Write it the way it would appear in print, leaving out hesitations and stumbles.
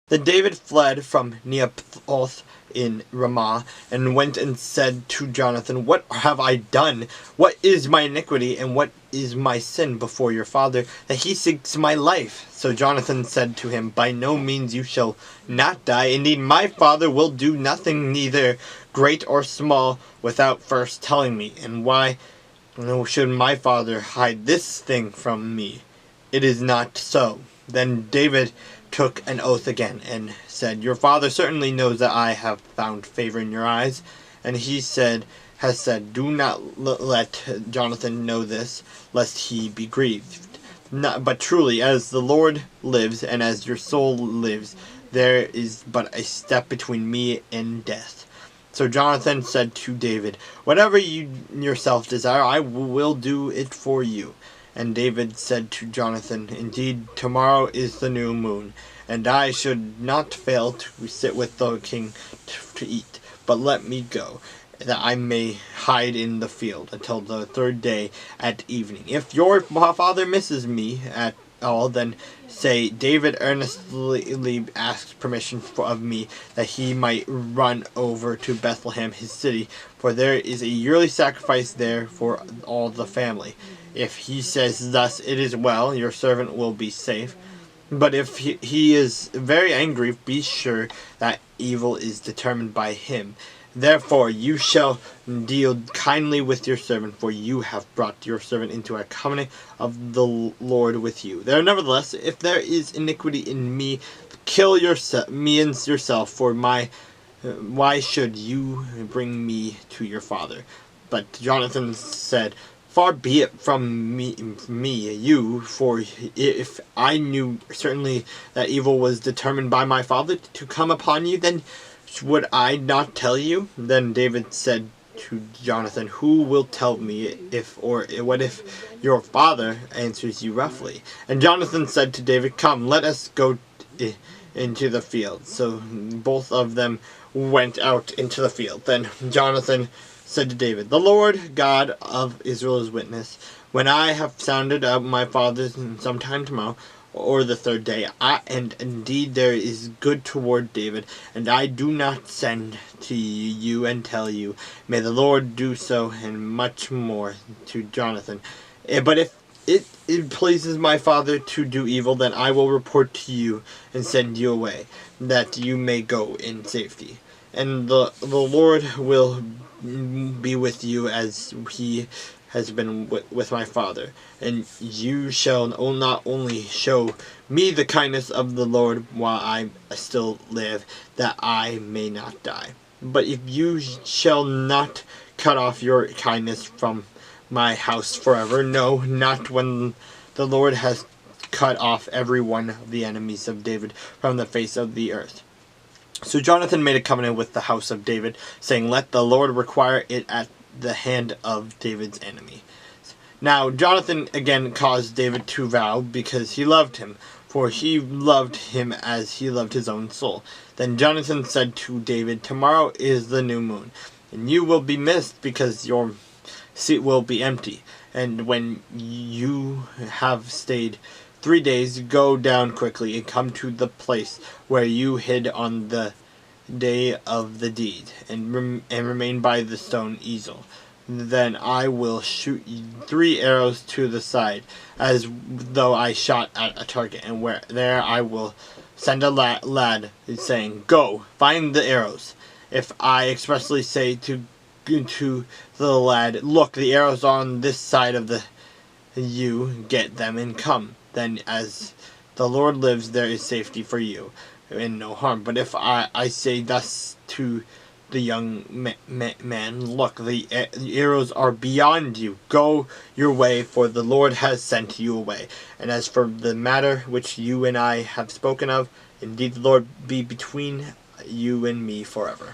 Then David fled from Neoptoth in Ramah, and went and said to Jonathan, "What have I done? What is my iniquity, and what is my sin before your father, that he seeks my life?" So Jonathan said to him, "By no means you shall not die. Indeed, my father will do nothing, neither great or small, without first telling me. And why should my father hide this thing from me? It is not so." Then David took an oath again, and said, "Your father certainly knows that I have found favor in your eyes." And he has said, "Do not let Jonathan know this, lest he be grieved. But truly, as the Lord lives, and as your soul lives, there is but a step between me and death." So Jonathan said to David, "Whatever you yourself desire, I will do it for you." And David said to Jonathan, "Indeed, tomorrow is the new moon, and I should not fail to sit with the king to eat. But let me go, that I may hide in the field until the third day at evening. If your father misses me at all, then say, David earnestly asked permission of me, that he might run over to Bethlehem his city, for there is a yearly sacrifice there for all the family. If he says thus, it is well, your servant will be safe. But if he is very angry, be sure that evil is determined by him. Therefore you shall deal kindly with your servant, for you have brought your servant into a covenant of the Lord with you. Nevertheless, if there is iniquity in me, kill me and yourself, for why should you bring me to your father?" But Jonathan said, "Far be it from you, for if I knew certainly that evil was determined by my father to come upon you, then would I not tell you?" Then David said to Jonathan, "Who will tell me what if your father answers you roughly?" And Jonathan said to David, "Come, let us go into the field." So both of them went out into the field. Then Jonathan said to David, "The Lord God of Israel is witness. When I have sounded out my father sometime tomorrow, or the third day, and indeed there is good toward David, and I do not send to you and tell you, may the Lord do so, and much more to Jonathan. But if it pleases my father to do evil, then I will report to you and send you away, that you may go in safety. And the Lord will be with you as he has been with my father, and you shall not only show me the kindness of the Lord while I still live, that I may not die. But if you shall not cut off your kindness from my house forever, no, not when the Lord has cut off every one of the enemies of David from the face of the earth." So Jonathan made a covenant with the house of David, saying, "Let the Lord require it at the hand of David's enemy." Now Jonathan again caused David to vow, because he loved him, for he loved him as he loved his own soul. Then Jonathan said to David, "Tomorrow is the new moon, and you will be missed, because your seat will be empty. And when you have stayed 3 days, go down quickly and come to the place where you hid on the day of the deed, and remain by the stone easel. Then I will shoot 3 arrows to the side, as though I shot at a target, and there I will send a lad, saying, 'Go, find the arrows.' If I expressly say to the lad, 'Look, the arrows are on this side of you get them and come,' then as the Lord lives, there is safety for you, and no harm. But if I say thus to the young man, 'Look, the arrows are beyond you. Go your way, for the Lord has sent you away. And as for the matter which you and I have spoken of, indeed the Lord be between you and me forever.'"